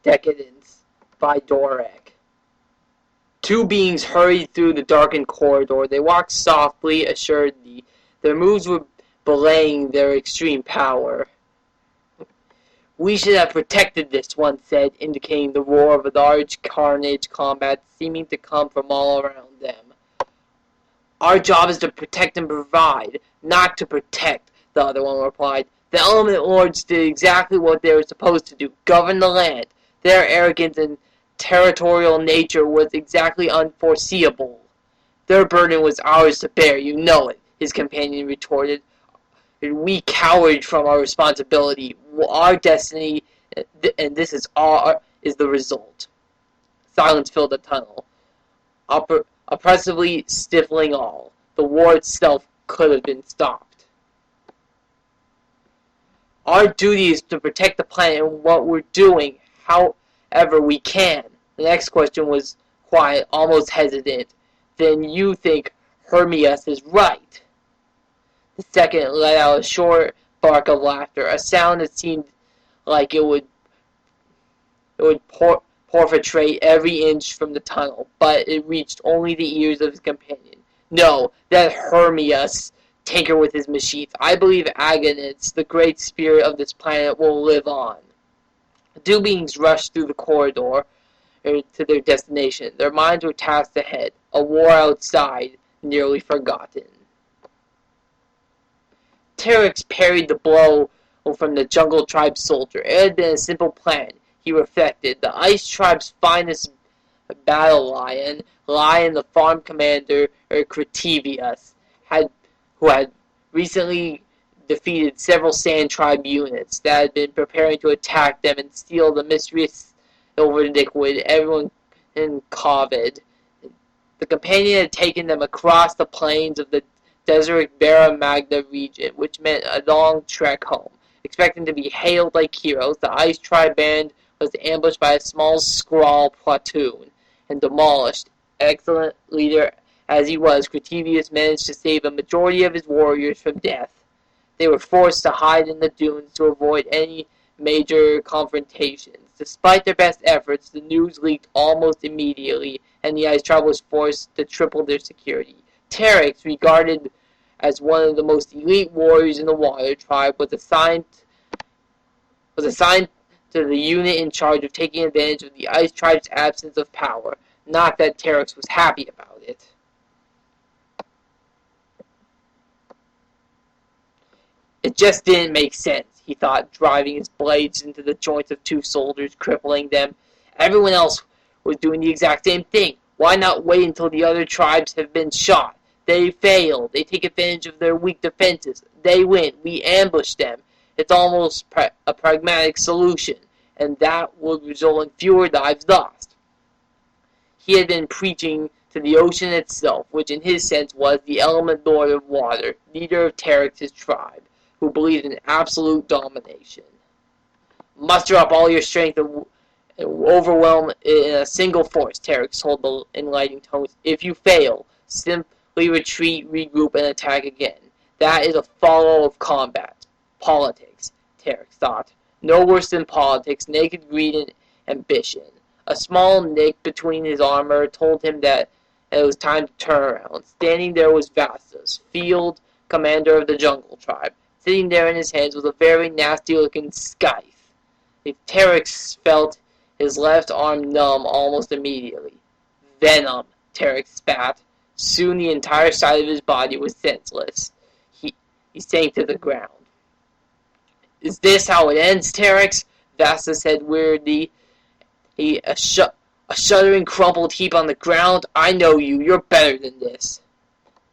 Decadence by Dorek. Two beings hurried through the darkened corridor. They walked softly, assuredly. Their moves were belaying their extreme power. "We should have protected this," one said, indicating the roar of a large carnage combat seeming to come from all around them. "Our job is to protect and provide, not to protect," the other one replied. "The Element Lords did exactly what they were supposed to do, govern the land. Their arrogance and territorial nature was exactly unforeseeable. Their burden was ours to bear, you know it," his companion retorted. "We cowered from our responsibility. Our destiny, and this is the result." Silence filled the tunnel, oppressively stifling all. The war itself could have been stopped. "Our duty is to protect the planet, and what we're doing, however we can." The next question was quiet, almost hesitant. "Then you think Hermias is right?" The second let out a short bark of laughter, a sound that seemed like it would perforate every inch from the tunnel, but it reached only the ears of his companion. "No, that Hermias tinker with his machines. I believe Deacadence, the great spirit of this planet, will live on." The two beings rushed through the corridor to their destination. Their minds were tasked ahead, a war outside, nearly forgotten. Tarix parried the blow from the jungle tribe soldier. It had been a simple plan, he reflected. The ice tribe's finest battle lion, the farm commander Cretivius, who had recently defeated several sand tribe units that had been preparing to attack them and steal the mysterious silver liquid everyone coveted. The companion had taken them across the plains of the desert Barra Magna region, which meant a long trek home. Expecting to be hailed like heroes, the Ice Tribe band was ambushed by a small Skrull platoon and demolished. Excellent leader as he was, Cretivius managed to save a majority of his warriors from death. They were forced to hide in the dunes to avoid any major confrontations. Despite their best efforts, the news leaked almost immediately, and the Ice Tribe was forced to triple their security. Tarix, regarded as one of the most elite warriors in the Water Tribe, was assigned to the unit in charge of taking advantage of the Ice Tribe's absence of power. Not that Tarix was happy about it. It just didn't make sense, he thought, driving his blades into the joints of two soldiers, crippling them. Everyone else was doing the exact same thing. Why not wait until the other tribes have been shot? They fail. They take advantage of their weak defenses. They win. We ambush them. It's almost a pragmatic solution, and that would result in fewer lives lost. He had been preaching to the ocean itself, which in his sense was the element lord of water, leader of Tarix's tribe, who believed in absolute domination. "Muster up all your strength and overwhelm in a single force," Tarix told the enlightening tones. "If you fail, simply retreat, regroup, and attack again. That is a follow of combat. Politics," Tarix thought. No worse than politics, naked greed and ambition. A small nick between his armor told him that it was time to turn around. Standing there was Vastus, field commander of the jungle tribe. Sitting there in his hands was a very nasty-looking scythe. Tarix felt his left arm numb almost immediately. "Venom," Tarix spat. Soon the entire side of his body was senseless. He sank to the ground. "Is this how it ends, Tarix?" Vastus said weirdly. A shuddering, crumpled heap on the ground. "I know you. You're better than this."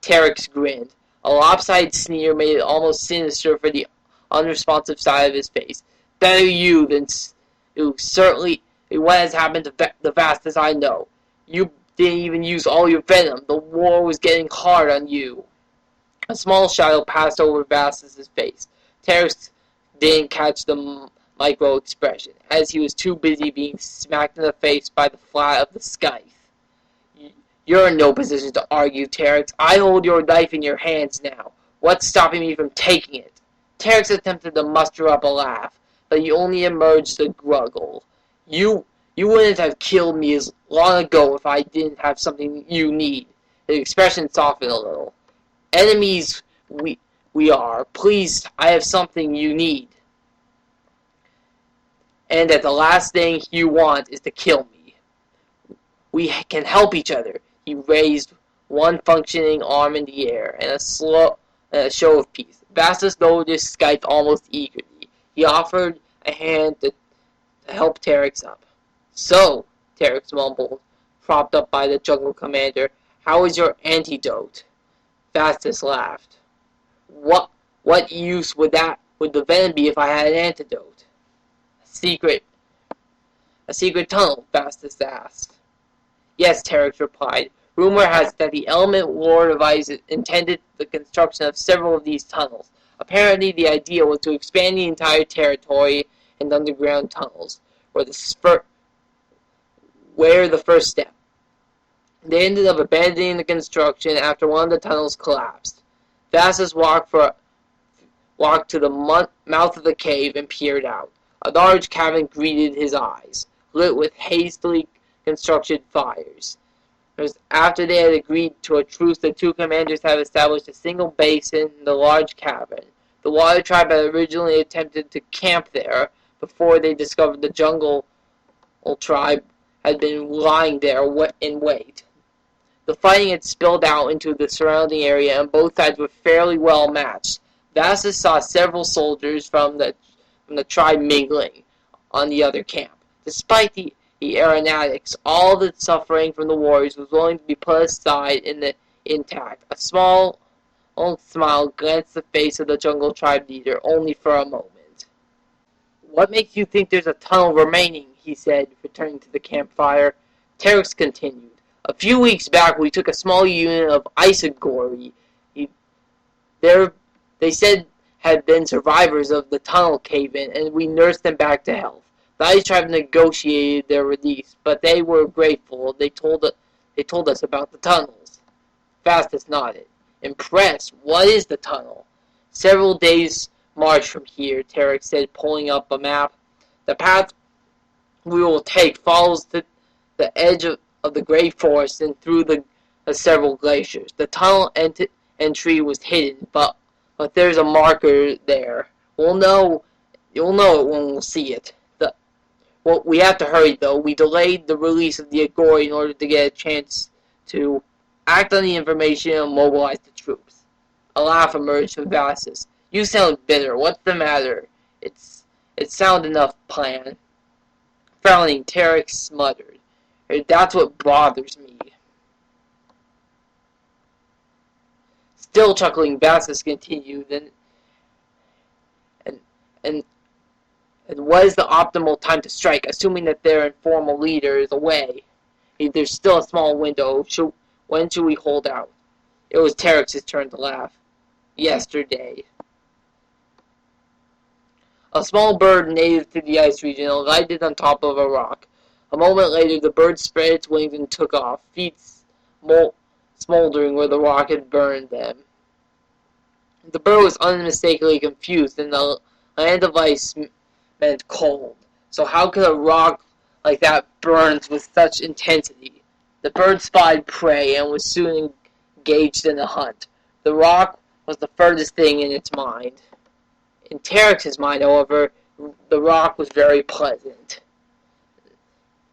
Tarix grinned. A lopsided sneer made it almost sinister for the unresponsive side of his face. "Better you than you. Certainly what has happened to the Vastus I know. You didn't even use all your venom. The war was getting hard on you." A small shadow passed over Vastus' face. Tarix didn't catch the micro-expression, as he was too busy being smacked in the face by the flat of the scythe. "You're in no position to argue, Tarix. I hold your life in your hands now. What's stopping me from taking it?" Tarix attempted to muster up a laugh, but he only emerged a gruggle. You wouldn't have killed me as long ago if I didn't have something you need. His expression softened a little. Enemies we are. Please, I have something you need. And that the last thing you want is to kill me. We can help each other. He raised one functioning arm in the air and a show of peace. Vastus noticed Skype almost eagerly. He offered a hand to help Tarix up. So, Tarix mumbled, propped up by the jungle commander, how is your antidote? Vastus laughed. What use would the venom be if I had an antidote? A secret tunnel, Vastus asked. Yes, Tarix replied. Rumor has it that the Element Lord of Ice intended the construction of several of these tunnels. Apparently, the idea was to expand the entire territory and underground tunnels, where the first step. They ended up abandoning the construction after one of the tunnels collapsed. Vastus walked to the mouth of the cave and peered out. A large cavern greeted his eyes, lit with hastily constructed fires. It was after they had agreed to a truce, the two commanders had established a single basin in the large cavern. The Water Tribe had originally attempted to camp there before they discovered the Jungle Tribe had been lying there in wait. The fighting had spilled out into the surrounding area, and both sides were fairly well matched. Vastus saw several soldiers from the tribe mingling on the other camp. Despite the aeronautics, all the suffering from the warriors was willing to be put aside in the intact. A small smile glanced the face of the jungle tribe leader, only for a moment. What makes you think there's a tunnel remaining? He said, returning to the campfire. Tarix continued. A few weeks back, we took a small unit of Isagori. They said had been survivors of the tunnel cave-in, and we nursed them back to health. The Ice Tribe negotiated their release, but they were grateful. They told us about the tunnels. Vastus nodded. Impressed. What is the tunnel? Several days' march from here, Tarix said, pulling up a map. The path we will take follows the edge of the great forest and through the several glaciers. The tunnel entry was hidden, but there's a marker there. You'll know it when we'll see it. We have to hurry, though. We delayed the release of the Agori in order to get a chance to act on the information and mobilize the troops. A laugh emerged from Vastus. You sound bitter. What's the matter? It's sound enough plan. Frowning, Tarix muttered. That's what bothers me. Still chuckling, Vastus continued, and what is the optimal time to strike, assuming that their informal leader is away? There's still a small window. When should we hold out? It was Tarix's turn to laugh. Yesterday. A small bird native to the ice region alighted on top of a rock. A moment later, the bird spread its wings and took off, feet smoldering where the rock had burned them. The bird was unmistakably confused, and the land of ice meant cold. So how could a rock like that burn with such intensity? The bird spied prey and was soon engaged in a hunt. The rock was the furthest thing in its mind. In Tarix's mind, however, the rock was very pleasant.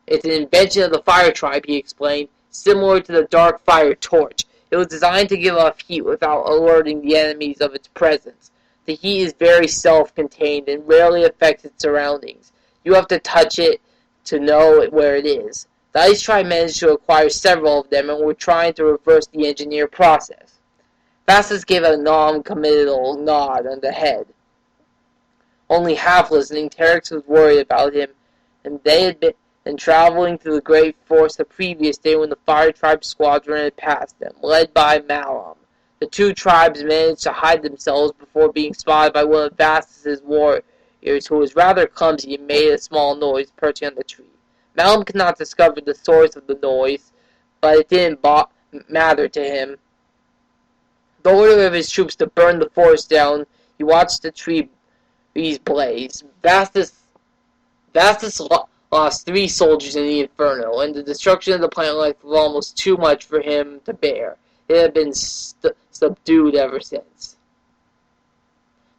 It's an invention of the fire tribe, he explained, similar to the dark fire torch. It was designed to give off heat without alerting the enemies of its presence. The heat is very self-contained and rarely affects its surroundings. You have to touch it to know where it is. The Ice Tribe managed to acquire several of them and were trying to reverse the engineer process. Vastus gave a non-committal nod on the head. Only half listening, Tarix was worried about him, and they had been traveling through the great forest the previous day when the Fire Tribe squadron had passed them, led by Malum. The two tribes managed to hide themselves before being spotted by one of Vastus' warriors, who was rather clumsy and made a small noise perching on the tree. Malum could not discover the source of the noise, but it didn't matter to him. The order of his troops to burn the forest down, he watched the trees blaze. Vastus lost 3 soldiers in the Inferno, and the destruction of the planet life was almost too much for him to bear. It had been subdued ever since.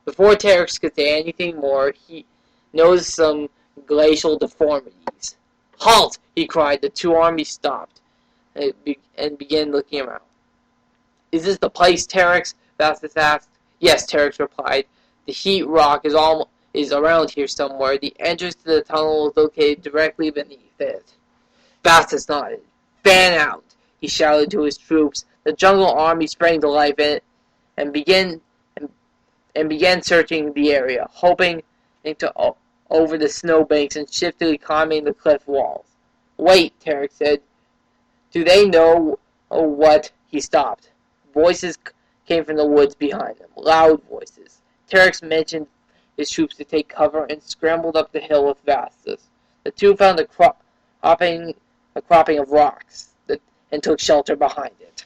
Before Tarix could say anything more, he noticed some glacial deformities. "Halt!" he cried. The 2 armies stopped and began looking around. "Is this the place, Tarix?" Vastus asked. "Yes," Tarix replied. "The heat rock is around here somewhere. The entrance to the tunnel is located directly beneath it." Vastus nodded. "Fan out!" he shouted to his troops. The jungle army sprang to life and began searching the area, hoping to over the snowbanks and shiftily climbing the cliff walls. "Wait," Tarek said. "Do they know what?" He stopped. Voices came from the woods behind them, loud voices. Tarek mentioned his troops to take cover and scrambled up the hill with Vastus. The 2 found a cropping of rocks and took shelter behind it.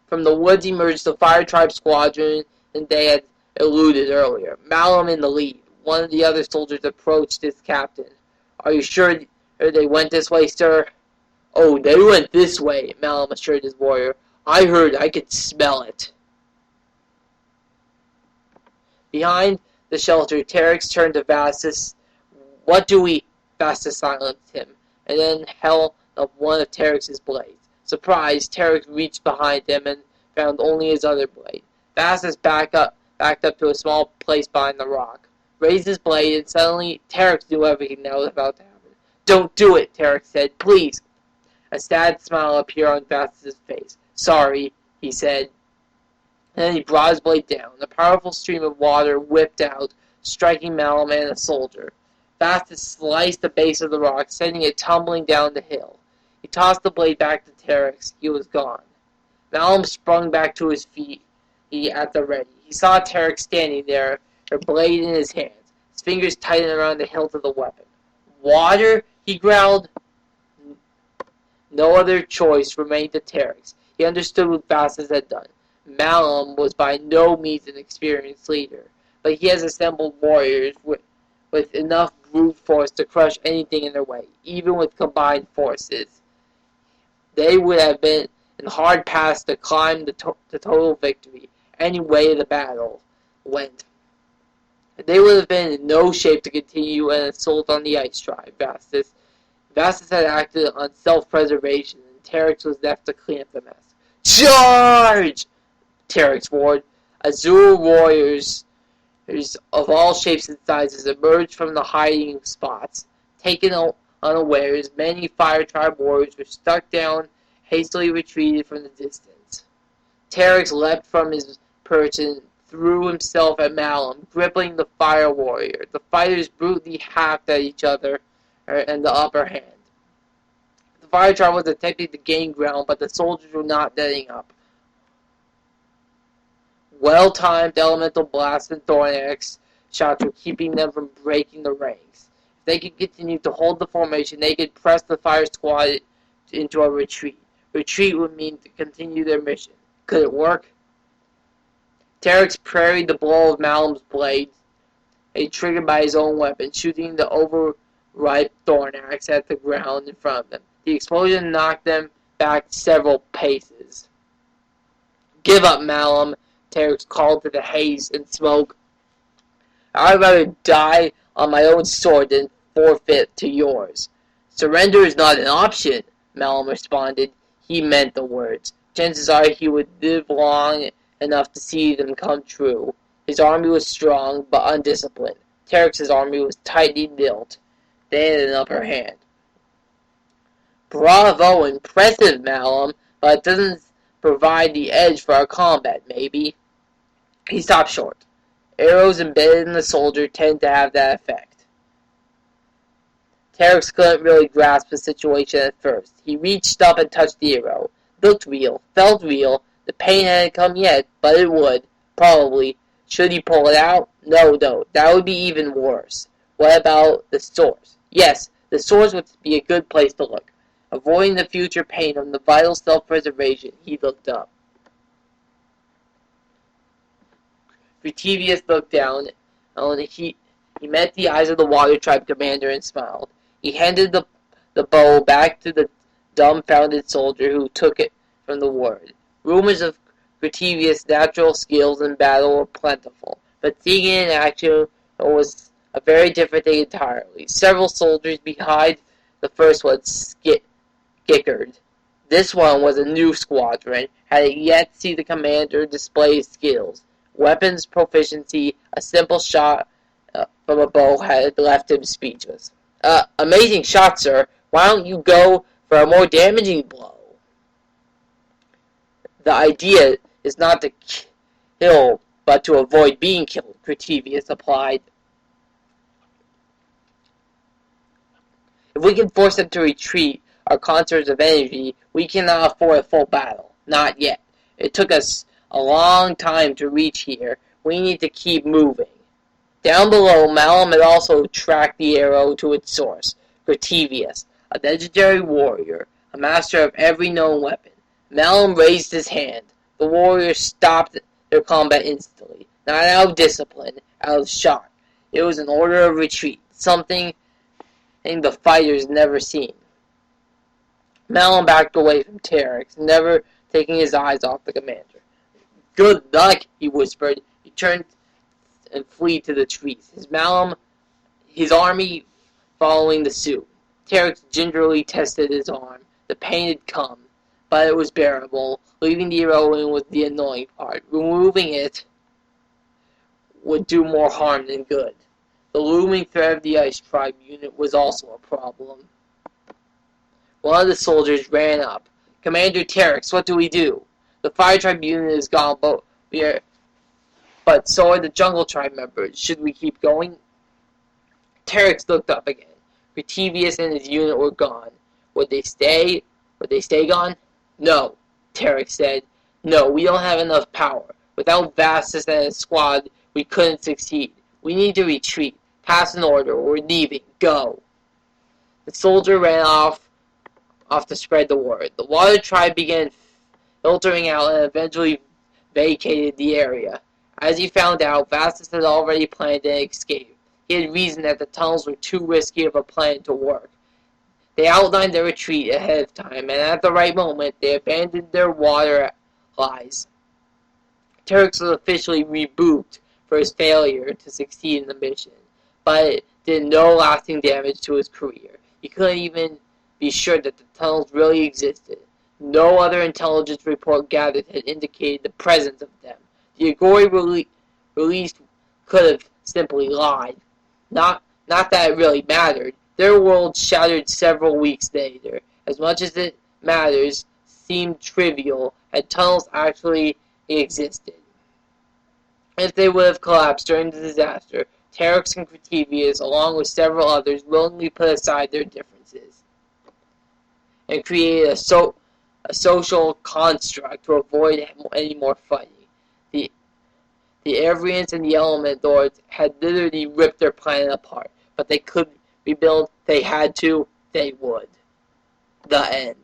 From the woods emerged the Fire Tribe squadron and they had eluded earlier, Malum in the lead. One of the other soldiers approached his captain. "Are you sure they went this way, sir?" "Oh, they went this way," Malum assured his warrior. "I could smell it." Behind the shelter, Tarix turned to Vastus. "What do we—" Vastus silenced him, and then held up one of Tarix's blades. Surprised, Tarix reached behind him and found only his other blade. Vastus backed up to a small place behind the rock, raised his blade, and suddenly Tarix knew everything that was about to happen. "Don't do it," Tarix said. "Please." A sad smile appeared on Vastus' face. "Sorry," he said. And then he brought his blade down. A powerful stream of water whipped out, striking Malum and a soldier. Vastus sliced the base of the rock, sending it tumbling down the hill. He tossed the blade back to Tarix. He was gone. Malum sprung back to his feet at the ready. He saw Tarix standing there, her blade in his hands. His fingers tightened around the hilt of the weapon. "Water?" he growled. No other choice remained to Tarix. He understood what Vastus had done. Malum was by no means an experienced leader, but he has assembled warriors with enough brute force to crush anything in their way, even with combined forces. They would have been in hard paths to climb the total victory, any way the battle went. They would have been in no shape to continue an assault on the Ice Tribe. Vastus had acted on self-preservation, and Tarix was left to clean up the mess. "Charge!" Tarix roared. Azure warriors of all shapes and sizes emerged from the hiding spots. Taken unawares, many Fire Tribe warriors were struck down, hastily retreated from the distance. Tarix leapt from his perch and threw himself at Malum, gripping the fire warrior. The fighters brutally hacked at each other and the upper hand. The Fire Tribe was attempting to gain ground, but the soldiers were not letting up. Well-timed elemental blasts and thorn axe shots were keeping them from breaking the ranks. If they could continue to hold the formation, they could press the fire squad into a retreat. Retreat would mean to continue their mission. Could it work? Tarix parried the blow of Malum's blade, triggered by his own weapon, shooting the overripe thorn axe at the ground in front of them. The explosion knocked them back several paces. "Give up, Malum," Tarix called to the haze and smoke. "I'd rather die on my own sword than forfeit to yours." "Surrender is not an option," Malum responded. He meant the words. Chances are he would live long enough to see them come true. His army was strong, but undisciplined. Tarix's army was tightly built. They had an upper hand. "Bravo, impressive, Malum, but it doesn't provide the edge for our combat, maybe." He stopped short. Arrows embedded in the soldier tend to have that effect. Tarix couldn't really grasp the situation at first. He reached up and touched the arrow. Looked real, felt real. The pain hadn't come yet, but it would, probably. Should he pull it out? No, that would be even worse. What about the source? Yes, the source would be a good place to look. Avoiding the future pain of the vital self-preservation, he looked up. Vitivius looked down, and he met the eyes of the Water Tribe commander and smiled. He handed the bow back to the dumbfounded soldier who took it from the ward. Rumors of Cretivius' natural skills in battle were plentiful, but seeing it in action was a very different thing entirely. Several soldiers behind the first one gickered. This one was a new squadron, had yet to see the commander display his skills. Weapons proficiency, a simple shot from a bow had left him speechless. Amazing shot, sir. Why don't you go for a more damaging blow? The idea is not to kill, but to avoid being killed, Cretivius applied. If we can force them to retreat our concerts of energy, we cannot afford a full battle. Not yet. It took us a long time to reach here. We need to keep moving. Down below, Malum had also tracked the arrow to its source. Cretivius, a legendary warrior, a master of every known weapon. Malum raised his hand. The warriors stopped their combat instantly, not out of discipline, out of shock. It was an order of retreat, something the fighters never seen. Malum backed away from Tarix, never taking his eyes off the commander. Good luck, he whispered. He turned and flee to the trees. His army following the suit. Tarix gingerly tested his arm. The pain had come, but it was bearable. Leaving the arrow in was the annoying part. Removing it would do more harm than good. The looming threat of the Ice Tribe unit was also a problem. One of the soldiers ran up. Commander Tarix, what do we do? The Fire Tribe unit is gone, but so are the Jungle Tribe members. Should we keep going? Tarix looked up again. Cretivius and his unit were gone. Would they stay? Would they stay gone? No, Tarix said. No, we don't have enough power. Without Vastus and his squad, we couldn't succeed. We need to retreat. Pass an order. We're leaving. Go. The soldier ran off to spread the word. The Water Tribe began filtering out and eventually vacated the area. As he found out, Vastus had already planned an escape. He had reasoned that the tunnels were too risky of a plan to work. They outlined their retreat ahead of time, and at the right moment, they abandoned their water lies. Tarix was officially rebuked for his failure to succeed in the mission, but it did no lasting damage to his career. He couldn't even be sure that the tunnels really existed. No other intelligence report gathered had indicated the presence of them. The Agori released could have simply lied. Not that it really mattered. Their world shattered several weeks later. As much as it matters seemed trivial, had tunnels actually existed. If they would have collapsed during the disaster, Tarix and Cretivius, along with several others, willingly put aside their differences and created a social construct to avoid any more fighting. The Avrians and the Element Lords had literally ripped their planet apart, but they could rebuild. They had to. They would. The end.